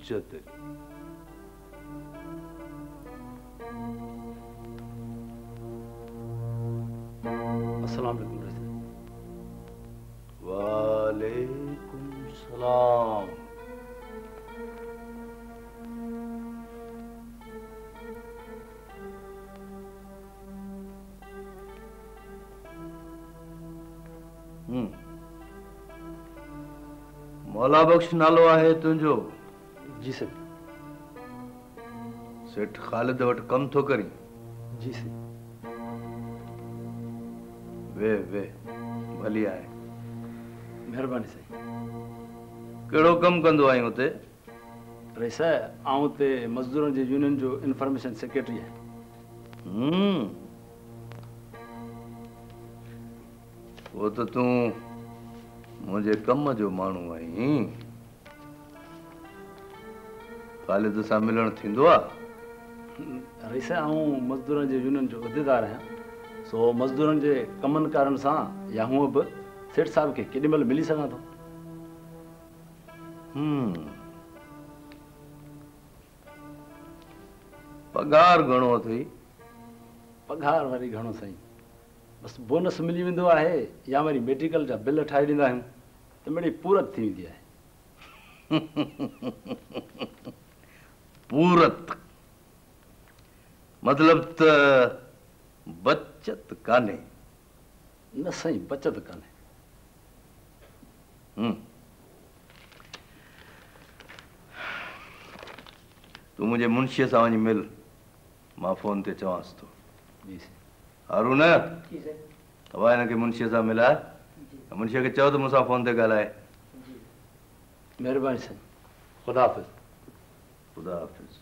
बचत। अस्सलाम वालेकुम। वालेकुम सलाम। मौला बख्श नालो आहे तुंहिंजो? जी सर। सेठ ख़ालिद वटि कम थो करी? जी सर। वे वे भली आहे। मेहरबानी साईं। कहिड़ो कमु कंदो आहीं हुते? रईसा आऊं ते मज़दूरनि जे यूनियन जो इंफॉर्मेशन सेक्रेटरी आहियां। वो तो तूं मुझे कम जो माण्हू आहीं। ख़ालिद सां मिलण थींदो आहे? रईसा आऊं मज़दूरनि जे यूनियन जो उहिदेदार आहियां, सो मज़दूरनि जे कमनि कारनि सां या हूअं बि सेठ साहब खे केॾी महिल मिली सघां थो। पगार घणो अथई? पगार वरी घणो साईं, बसि बोनस मिली वेंदो आहे या वरी मेडिकल जा बिल ठाहे ॾींदा आहियूं त मिड़ी पूरत थी वेंदी आहे। पूरत मतलब त बचत कान्हे? न साईं, बचत कान्हे। तूं मुंहिंजे मुंशीअ सां वञी मिल, मां फोन ते चवांसि थो। जी हारून तव्हां हिनखे मुंशीअ सां मिलाए, मुंशीअ खे चओ त मूंसां फोन ते ॻाल्हाए। महिरबानी साईं। ख़ुदा हाफ़िज़। ख़ुदा हाफ़िज़।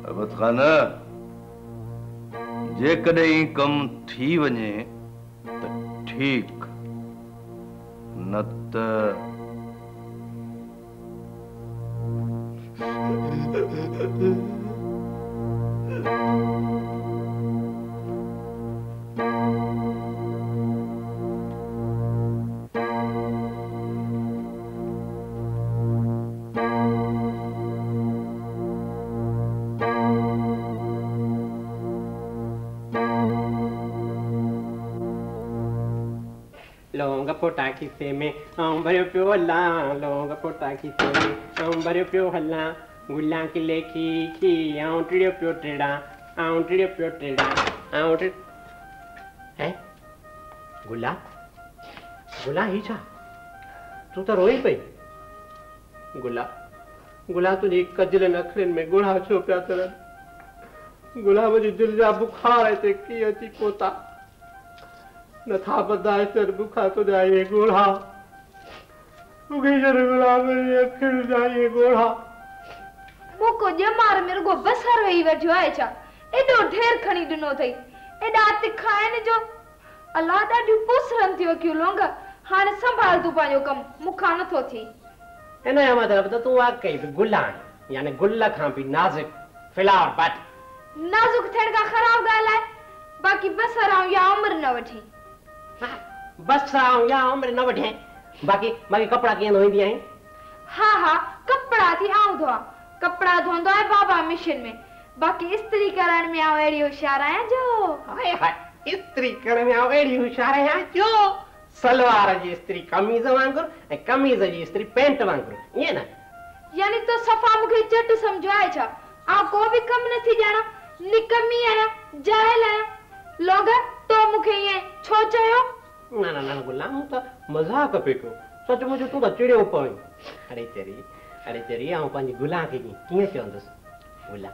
अहमद ख़ान, जेकॾहिं कमु थी वञे त ठीकु, न त लोंग पोटा खीसे में आऊं भरियो पियो हला, लोंग पोटा खीसे में आऊं भरियो पियो हला, गुला किले खी आऊं टिड़ियो पियो टेड़ा, आऊं टिड़ियो पियो टेड़ा, आऊं टिड़ है गुला गुला ही छा तू तो रोई पई? गुला गुला तुझी कजल नखरन में गुड़ा छो पिया तरन? गुला मुझे दिल जा बुखार है ते की अची कोता न था बर्दाश्त कर बुखा तो जाइए गोढ़ा मुझे गुलाब मेरी अखिर जाइए गोढ़ा मुको जमार मेरे को बसर वही वठो आहे छा? एडो ढेर खणी दिनो थई, एडा तिखा आहिनि जो अल्लाह ॾाढी पुसरन थियो क्यों लोंग। हाणे संभाल तू पंहिंजो कम, मुखा नथो थी। हिन जो मतलब त तूं वाकई बि गुल आहीं, यानी गुल खां बि नाज़ुक फ्लावर बट नाज़ुक थियण खां ख़राब ॻाल्हि आहे। बाक़ी बसर आऊं या उम्र न वठी। बस आऊं या उम्र न वठे, बाकी बाकी कपड़ा कीअं धोईंदी आहीं? हा कपड़ा थी आऊं धोआ, कपड़ा धोंदो आहे बाबा मशीन में। बाकी इस्त्री करण में आऊं अहिड़ी होशियार आहियां जो हाय हाय इस्त्री करण में आऊं अहिड़ी होशियार आहियां जो सलवार जी इस्त्री कमीज वांगुर ऐं कमीज जी इस्त्री पैंट वांगुर, ईअं न? यानी तो सफ़ा मूंखे चट सम्झो आहे छा? आऊं को बि कम नथी ॼाणा, निकमी आहियां, जाहिल आहियां। लोग तो मूंखे ईअं छो चयो? न गुलाम मूं त मज़ाक पे कयो, सचमुच तूं त चिड़ियो पयो। अरे तेरी आऊं पंहिंजी गुला खे कीअं चवंदुसि? गुला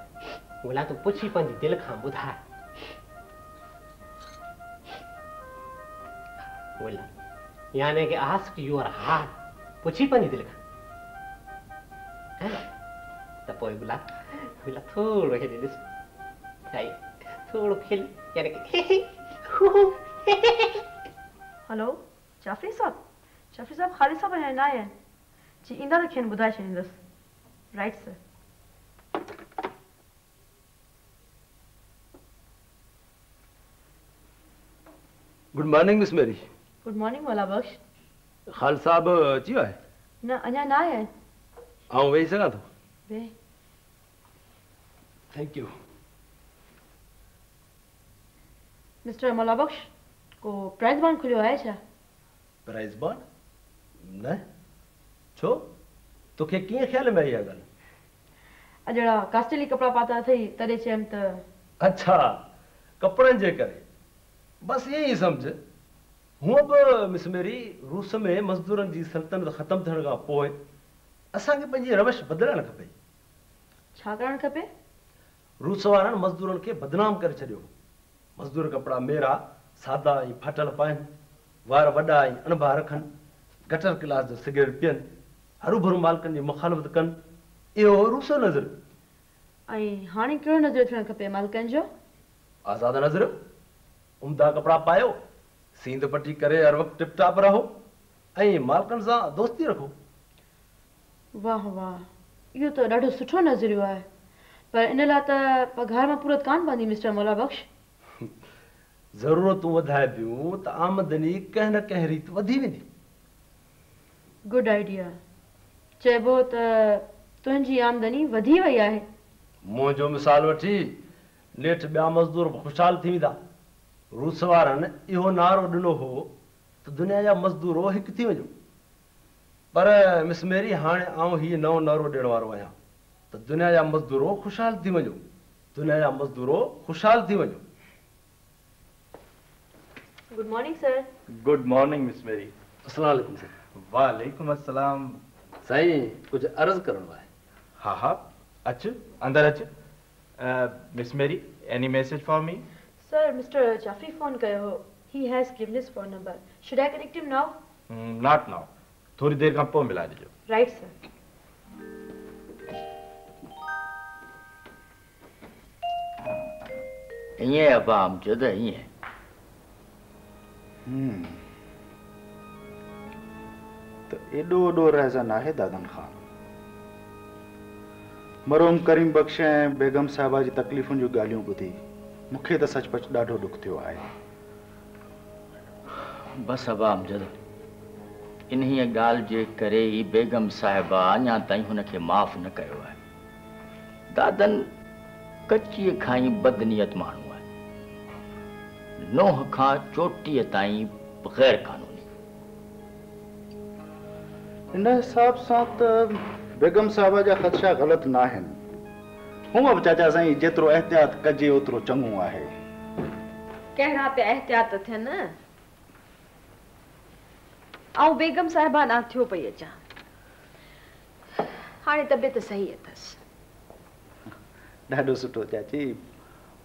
गुला तूं पुछी पंहिंजी दिलि खां ॿुधाए। गुला यानी कि आस्क योर हार्ट, पुछी पंहिंजी दिलि खां त पोइ गुला गुला थोड़ो हेॾे ॾिस, थोड़ो खिल, यानी कि हेलो जाफ़री साहब ख़ालिद साहब हिन आया आहिनि जी, ईंदा त खेनि ॿुधाए छॾींदुसि। Right sir. Good morning miss Mary. Good morning Maula Bakhsh. खाल साहब अची विया आहे? न अञा न आया आहिनि। आउं वेही सघां थो? वेह। Thank U. मिस्टर मौला बख्श को प्राइज बॉन्ड खुलियो आहे छा? Prize bond? न छो तोखे कीअं ख्याल में आई इहा ॻाल्हि? अजड़ा कास्टली कपड़ा पाता अथई तॾहिं चयमि त। अच्छा कपड़नि जे करे, बस ईअं ई सम्झ। हूअं बि मिस मेरी रूस में मज़दूरनि जी सल्तनत ख़तमु थियण खां पोइ असांखे पंहिंजी रवश बदिलणु खपे। छा करणु खपे? रूस वारनि मज़दूरनि खे बदनाम करे छॾियो। मज़दूर कपिड़ा मेरा सादा ऐं फाटल पाइनि, वार वॾा ऐं अणभा रखनि, गटर क्लास जो सिगरेट पीअनि, हरूभरू मालिकनि जी मुखालफ़त कनि। इहो रूसो नज़र। ऐं हाणे कहिड़ो नज़र थियणु खपे मालिकनि जो? आज़ाद नज़र, उम्दा कपिड़ा पायो, सींद पटी करे हर वक़्तु टिप टॉप रहो ऐं मालिकनि सां दोस्ती रखो। वाह वाह, इहो त ॾाढो सुठो नज़रियो आहे, पर इन लाइ त पघार मां पूरत कान पवंदी मिस्टर मौला बख्श। ज़रूरतूं वधाए पियूं त आमदनी कंहिं न कंहिं रीति वधी वेंदी। Good idea. चइबो त तुंहिंजी आमदनी वधी वई आहे। मुंहिंजो मिसाल वठी नेठि ॿिया मज़दूर ख़ुशहाल थी वेंदा। रूस वारनि इहो नारो ॾिनो हो त दुनिया जा मज़दूरो हिकु थी वञो, पर मिस मेरी हाणे आउं हीउ नओं नारो ॾियण वारो आहियां त दुनिया जा मज़दूरो ख़ुशहाल थी वञो, दुनिया जा मज़दूरो ख़ुशहाल थी वञो। Good morning sir. Good morning miss Mary. अस्सलाम वालेकुम सर। वालेकुम अस्सलाम। साईं कुझु अर्ज़ु करणो आहे। हाँ हाँ अच अंदर अच। Miss Mary any message for me? Sir mister Jafri phone कयो हो। He has given his phone number. Should I connect him now? Not now, थोड़ी देर खां पोइ मिलाए ॾिजो। Right sir. ईअं अबाम जुद ईअं तो एडो वॾो रहज़न आहे दादन खान। मरोम करीम बख्श ऐं बेगम साहिबा जी तकलीफ़ुनि जूं ॻाल्हियूं ॿुधी मूंखे त सचपच ॾाढो ॾुख थियो आहे। बसि अबाम जुद इन्हीअ ॻाल्हि जे करे ई बेगम साहिबा अञा ताईं हुनखे माफ़ न कयो आहे। दादन कचीअ खां ई बदनियत माण्हू आहे, नोह खां चोटीअ ताईं गैर कानूनी। इन हिसाब सां त बेगम साहिबा जा ख़दशा ग़लति न आहिनि। हूअं बि चाचा साईं जेतिरो एहतियात कजे ओतिरो चङो आहे। कहिड़ा पिया एहतियात थियनि? ऐं बेगम साहिबा ना थियो पई अचां। हाणे तबियत सही अथसि। ॾाढो सुठो चाची।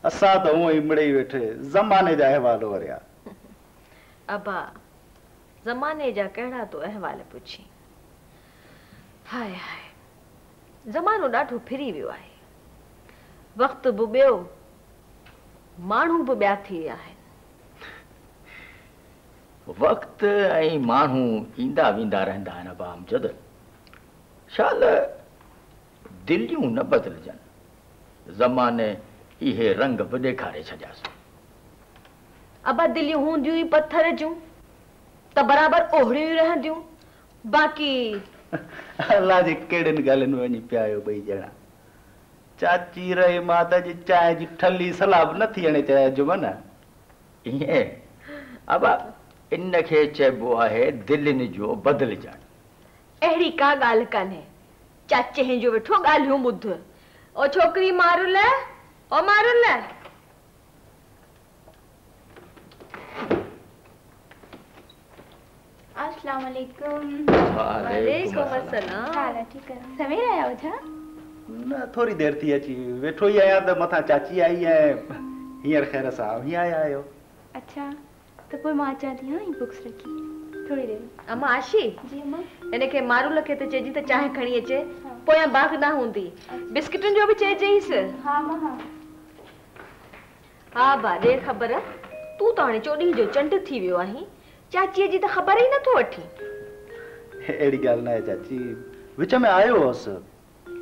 असां त हूअं ई मिड़ेई वेठे ज़माने जा अहवाल वरिया। अबा ज़माने जा कहिड़ा तो अहवाल पुछी? हाय हाय, ज़मानो ॾाढो फिरी वियो आहे। वक़्तु बि ॿियो, माण्हू बि ॿिया थी विया आहिनि। वक़्तु ऐं माण्हू ईंदा वेंदा रहंदा आहिनि अबाम जुद। शाल दिलियूं न बदिलजनि, ज़माने इहे रंग बि ॾेखारे छॾियासीं। अबा दिलियूं हूंदियूं ई पत्थर जूं त बराबरि ओहड़ियूं ई रहंदियूं। बाक़ी अल्लाह जे कहिड़ियुनि ॻाल्हियुनि में वञी पिया आहियो ॿई ॼणा। चाची रही माता जी चांहि जी ठली सलाह बि न थी हणे चइजो न। ईअं अबा इनखे चइबो आहे दिलनि जो बदिलजणु। अहिड़ी का ॻाल्हि कान्हे। चाचे जो वेठो ॻाल्हियूं ॿुध। ओ छोकिरी मारुल, ओ मारुल। अस्सलाम वालेकुम। वालेकुम अस्सलाम। हाल ठीक है? सवेर आया हो छा? न थोरी देर थी अची वेठो ई आहियां त मथां चाची आई ऐं हींअर ख़ैर सां हीअं आया आहियो। अच्छा तो पोइ मां अचां थी। हाँ ही बुक्स रखी थोड़ी देर। अम्मा आशी जी अम्मा। इनखे मारुल खे त चइजी त चांहि खणी अचे, पोयां बाग़ न हूंदी। बिस्किटुनि जो बि चइजईंसि। हाँ मां हाँ। हा बा ॾे ख़बर। तूं त हाणे चोॾींहं जो चंड थी वियो आहीं, चाचीअ जी त ख़बर ई नथो वठी। अहिड़ी ॻाल्हि न आहे चाची, विच में आयो हुअसि,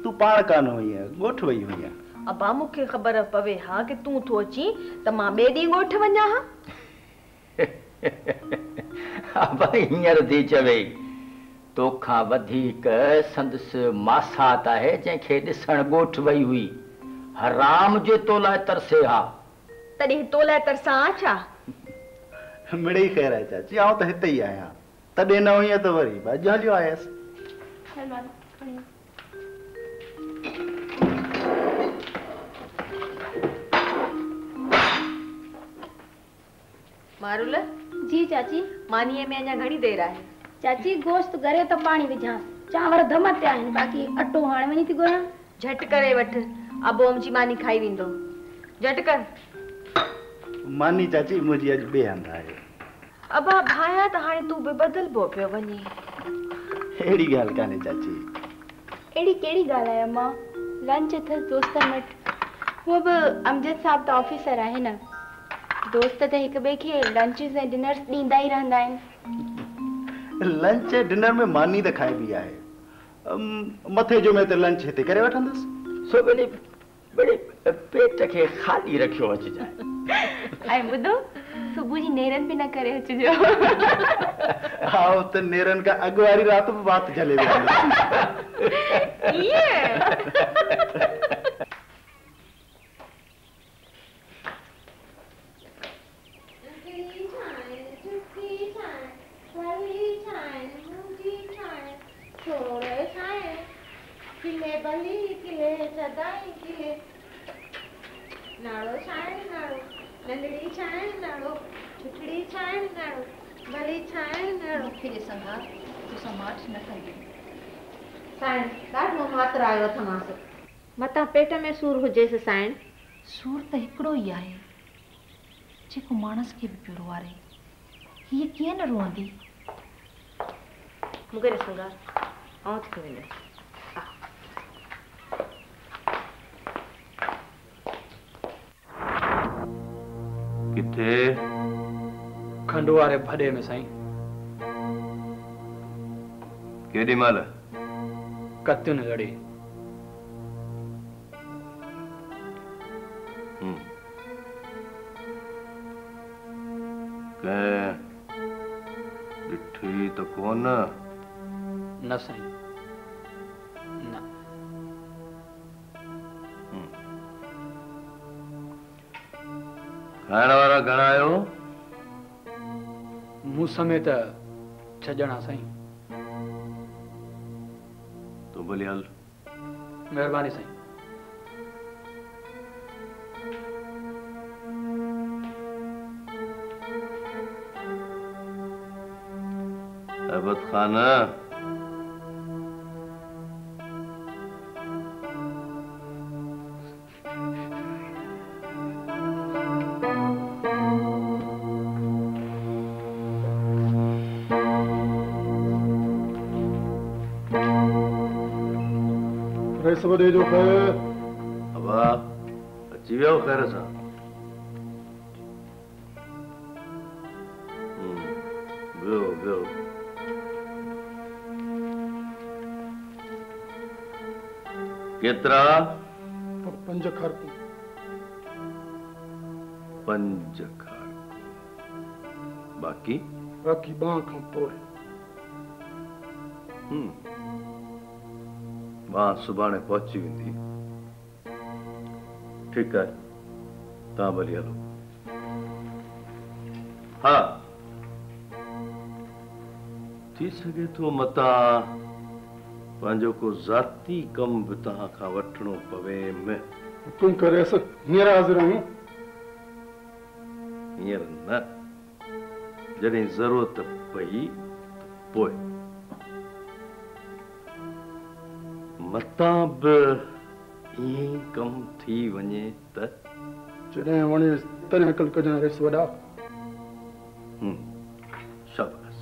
तूं पाण कान हुई, ॻोठ वई हुई। अबा मूंखे ख़बर पवे हा कि तूं थो अची त मां ॿिए ॾींहुं ॻोठ वञा हा। भाई हींअर थी चवे तोखां वधीक संदसि मासात आहे जंहिंखे ॾिसण ॻोठ वई हुई हराम जे तो लाइ तरसे हा तॾहिं तो लाइ तरसां छा मिड़ई ख़ैर आहे चाची आउं त हिते ई आहियां तॾहिं न हुईं त वरी अॼु हलियो आयसि मारुल जी चाची मानीअ में अञा घणी देर आहे चाची गोश्त घरे तो पानी विझां चांवर धम ते आहिनि बाक़ी अटो हाणे वञी थी ॻोल्हां झटि करे वठ अबो अमची मानी खाई वेंदो झटि कर मानी चाची मुंहिंजी अॼु ॿिए हंधि आहे अबा भाया त हाणे तूं बि बदिलबो पियो वञे अहिड़ी ॻाल्हि कान्हे चाची अहिड़ी कहिड़ी ॻाल्हि आहे अम्मा लंच अथसि दोस्तनि वटि उहो बि अमजद साहब त ऑफिसर आहे न दोस्त त हिक ॿिए खे लंचिस ऐं डिनर्स ॾींदा ई रहंदा आहिनि लंच ऐं डिनर में मानी त खाइबी आहे मथे जो में त लंच हिते करे वठंदसि सो वरी पेट खे ख़ाली रखियो अचिजांइ ऐं ॿुधो सुबुह जी नेरनि बि न करे अचिजो हा त नेरनि खां अॻु वारी राति बि वात झले नाड़ो छाइण नाड़ो नंढड़ी छाइण नाड़ो छुछड़ी छाइण नाड़ो भली छाइण नाड़ो फिर संगा तू समाट न कंदी साइण ॾाढो मात्र आयो अथमांसि मतां पेट में सूर हुजेसि साइण सूर त हिकिड़ो ई आहे जेको माणस खे बि पियो रोआरे हीअ कीअं न रोअंदी मूंखे संगा आउं थी वेंदे किथे खंड वारे भॾे में साईं केॾी महिल कत्युनि घड़ी कंहिं ॾिठी त कोन न साईं न खाइण वारा घणा आहियो मूं समेत 6 ॼणा साईं तो भली हल महिरबानी साईं अहमद खान सबदे जो खैर हवा अची वियो खैर सां वियो केतिरा 5 खरकू 5 खरकू बाक़ी बां खां पोइ मां सुभाणे पहुची वेंदी ठीकु आहे तव्हां भली हलो हा थी सघे थो मतां पंहिंजो को ज़ाती कम बि तव्हां खां वठिणो पवे में हुकुम करे असां हींअर हाज़िर आहियूं हींअर न जॾहिं ज़रूरत पई त पोइ मतां बि ईअं कम थी वञे त जॾहिं वणे तॾहिं अकल कजां रेस वॾा शाबाश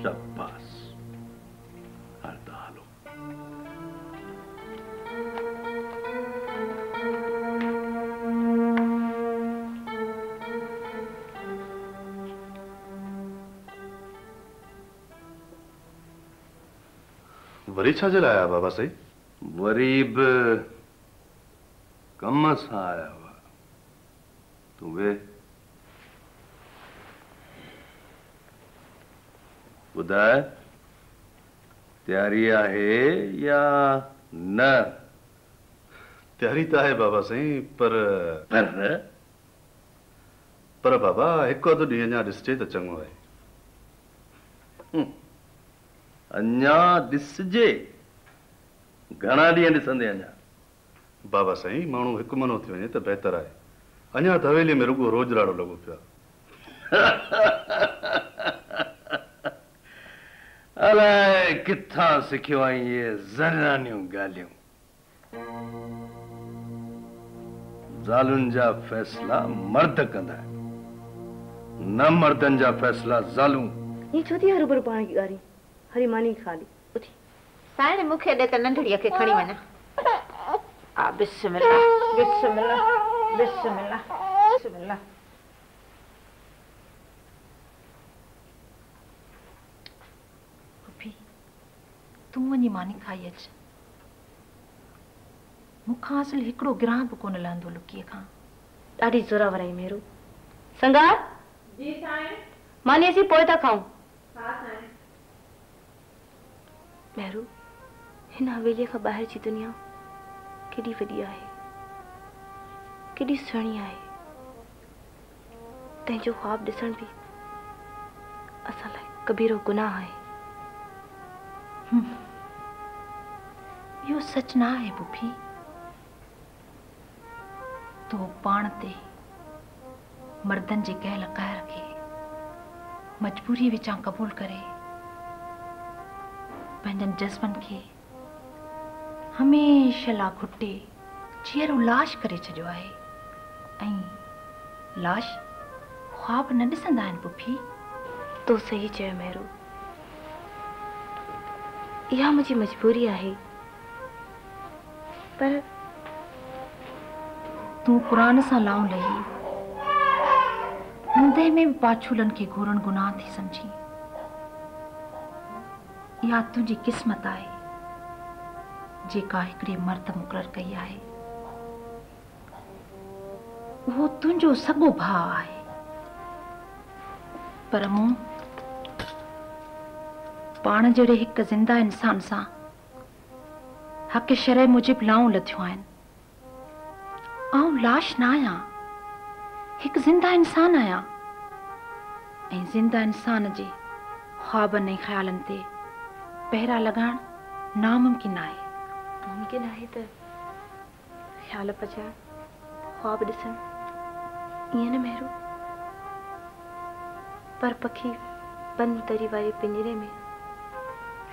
शाबाश हाणे त हलो वरी छा जे लाइ आया बाबा साईं वरी बि कम सां आया हुआ तूं वे ॿुधाए तयारी आहे या न? तयारी तो है बाबा साईं, पर बाबा हिकु अधु ॾींहुं अञा ॾिसजे त चङो आहे। अञा ॾिसजे? घणा ॾींहं ॾिसंदे अञा? बाबा साईं माण्हू हिकु मनो थी वञे त बहितर आहे। अञा त हवेली में रुगो रोजराड़ो लॻो पियो आहे। अलाए किथां सिखियो आई इहे ज़रानियूं ॻाल्हियूं। ज़ालुनि जा फैसला मर्द कंदा आहिनि, न मर्दनि जा फैसला ज़ालूं। ये छो थी हरू भरू पाण की ॻारी हरी मानी खाली उथी साईं मूंखे ॾे त नंढड़ीअ खे खणी वञा। आ बिस्मिल्लाह बिस्मिल्लाह बिस्मिल्लाह बिस्मिल्लाह। पुफी तूं वञी मानी खाई अच। मूंखां असल हिकिड़ो गिराह बि कोन लहंदो लुकीअ खां। ॾाढी ज़ोरावर आई मेरू। संगार जी साईं। मानी असीं पोइ था खाऊं। हा साईं। मेरू हिन हवेलीअ खां ॿाहिरि जी दुनिया केॾी वॾी आहे, केॾी सुहिणी आहे। तंहिंजो ख्वाब ॾिसण बि असां लाइ कबीरो गुनाह आहे। इहो सच न आहे पुफी। तो पाण ते मर्दनि जे कयल कहर खे मजबूरी विचां क़बूल करे पंहिंजनि जज़्बनि खे हमेशह लाइ घुटे चीअरो लाश करे छॾियो आहे। ऐं लाश ख्वाब न ॾिसंदा आहिनि पुफी। तो सही चयो मेरू, इहा मुंहिंजी मजबूरी आहे। पर तूं क़ुरान सां लाऊं लही हूंदे में बि पाछूलनि खे घूरण गुनाह थी समझी। इहा तुंहिंजी क़िस्मत आहे जेका हिकिड़े मर्द मुक़ररु कई आहे। उहो तुंहिंजो सॻो भाउ आहे। पर मूं पाण जहिड़े हिकु ज़िंदा इंसान सां हक़ शरअ मूजिबि लाऊं लथियूं आहिनि। आऊं लाश न आहियां, हिकु ज़िंदा इंसान आहियां। ऐं ज़िंदा इंसान जे ख्वाबनि ऐं ख़्यालनि ते पहिरा लॻाइणु नामुमकिन आहे। मुमकिन आहे त ख़्याल पचाइण, ख्वाब ॾिसण, ईअं न मेहरू। पर पखी बंदि तरी वारे पिंजरे में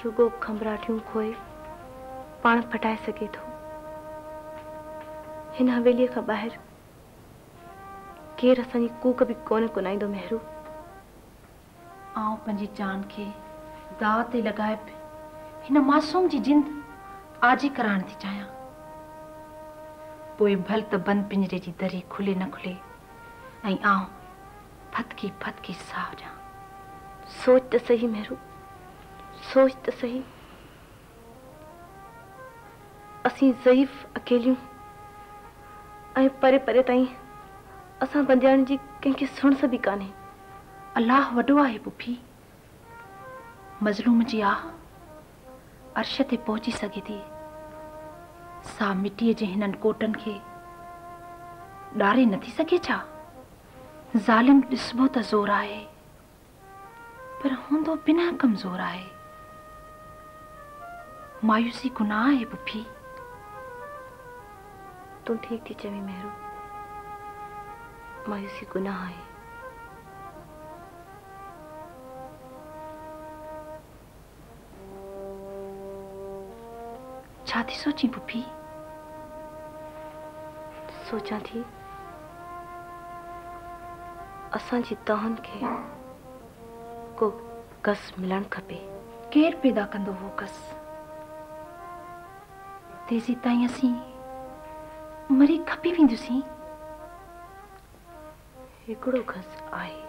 रुगो खंभराटियूं खोए पाण फटाए सघे थो। हिन हवेलीअ खां ॿाहिरि केरु असांजी कूक बि कोन कुनाईंदो मेहरू। आउं पंहिंजी जान खे दाव ते लॻाए हिन मासूम जी जिंद आजी कराइण थी चाहियां। पोइ भल त बंदि पिंजरे जी दरी खुले न खुले ऐं आउं फतकी फतकी साह ॾियां। सोच त सही मेहरू, सोच त सही। असीं ज़ईफ़ अकेलियूं ऐं परे परे ताईं असां बंदियाण जी कंहिंखे सुणस बि कान्हे। अल्लाह वॾो आहे पुफी। मज़लूम जी आह अर्श ते पहुची सघे थी। सा मिटीअ जे हिननि कोटनि खे ॾारे नथी सघे छा? ज़ालिम ॾिसबो त ज़ोर आहे पर हूंदो बिना कमज़ोर आहे। मायूसी गुनाह आहे पुफी। तूं ठीक थी चवी मेहरू, मायूसी गुनाह आहे। छा थी सोची पुफी? सोचां थी असांजी तव्हांनि खे को कस मिलणु खपे। केरु पैदा कंदो हो कस? तेज़ी ताईं असीं मरी खपी वेंदुसीं। हिकिड़ो घस आहे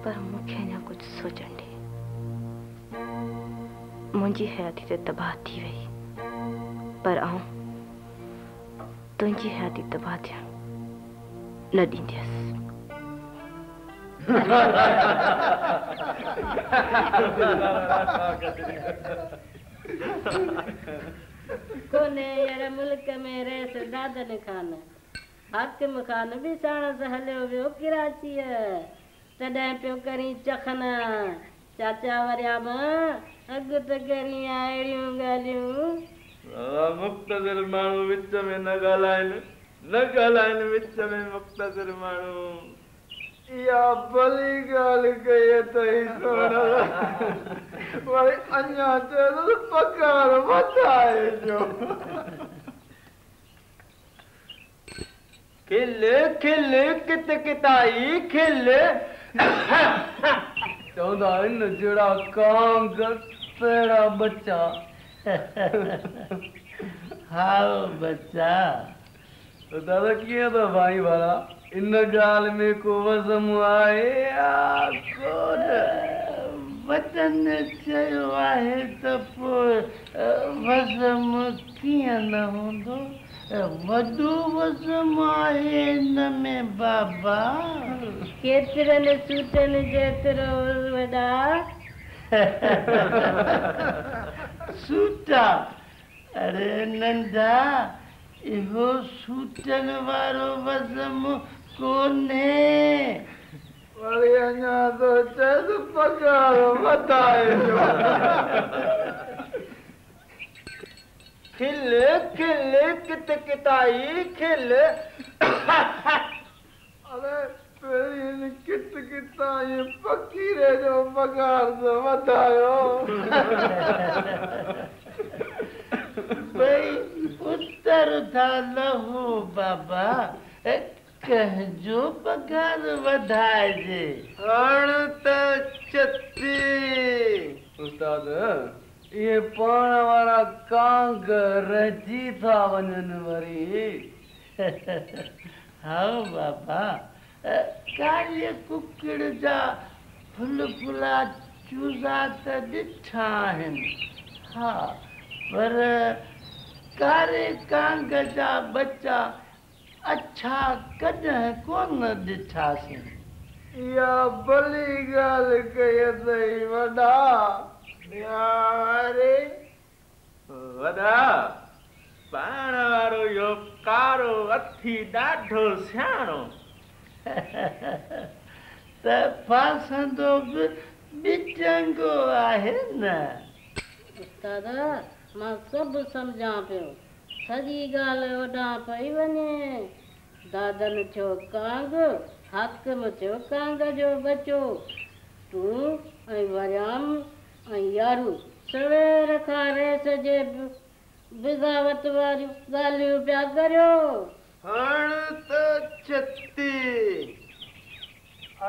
पर मूंखे अञा कुझु सोचण ॾे। मुंहिंजी हयाती त तबाह थी वई पर आऊं तुंहिंजी हयाती तबाह थियण न ॾींदसि। कोने यार मुल्क में रेस दादन खान हाकिम खान भी साण से हलियो वियो कराची तॾहिं पियो करी चखना चाचा वरिया अॻु त करी अहिड़ियूं ॻाल्हियूं मुख़्तसिर माण्हू विच में न ॻाल्हाइनि विच में मुख़्तसिर माण्हू इहा भली ॻाल्हि कई अथई सोना वरी अञा चयो पगार वधाइजो खिल खिल कित किताई खिल चवंदा आहिनि जहिड़ा कांग तहिड़ा बच्चा हाओ बच्चा तो दादा कीअं अथव भाई वारा इन ॻाल्हि में को वज़म आहे या कोन वचन चयो आहे त पोइ वज़म कीअं न हूंदो वॾो वज़म आहे हिन में बाबा केतिरनि सूटनि जेतिरो वॾा सूटा अरे नंढा इहो सूटनि वारो वज़म कोन्हे वरी अञा तो चएसि पगार वधाइजो खिल खिल कित किताई खिल अरे पहिरीं कित किताई फ़क़ीर जो पगार तो वधायो भई उत्तर था लहू बाबा कहजो पगार वधाइजे हाणे त चती उस्ताद ये पाण वारा कांग रहिजी था वञनि वरी हाँ बाबा काले कुकड़ जा फुल फुला चूज़ा त ॾिठा आहिनि हा पर कारे कांग जा बच्चा अच्छा कॾहिं कोन ॾिठासीं इहा भली ॻाल्हि कई अथई वॾा अरे वॾा पाण वारो इहो कारो अथी ॾाढो सियाणो त फासंदो बि चङो आहे न उस्ताद मां सभु सम्झां पियो सॼी ॻाल्हि ओॾां पई वञे दादन थियो कांग हाकिम थियो कांग जो बचो तूं ऐं वरियाम ऐं यारू सवेर खां रेस जे बिगावत वारियूं ॻाल्हियूं पिया करियो हाणे त चती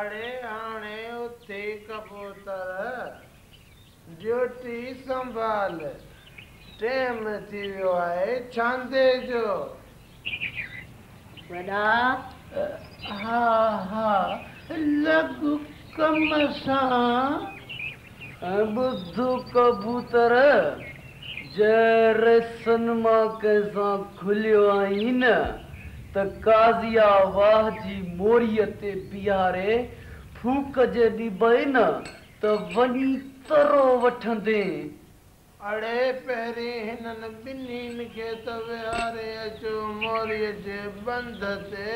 अड़े हाणे उथे कबूतर ड्यूटी संभाल टाइम थी वियो आहे छांदे जो वॾा हा हा लॻ कम सां ॿुधु कबूतर जंहिं रेसनि मां कंहिंसां खुलियो आई न त काज़िया वाह जी मोड़ीअ ते बीहारे फूक जे ॾिबई न त वञी तरो वठंदे अड़े पहिरीं हिननि ॿिन्हिनि खे त विहारे अचो मोरीअ जे बंध ते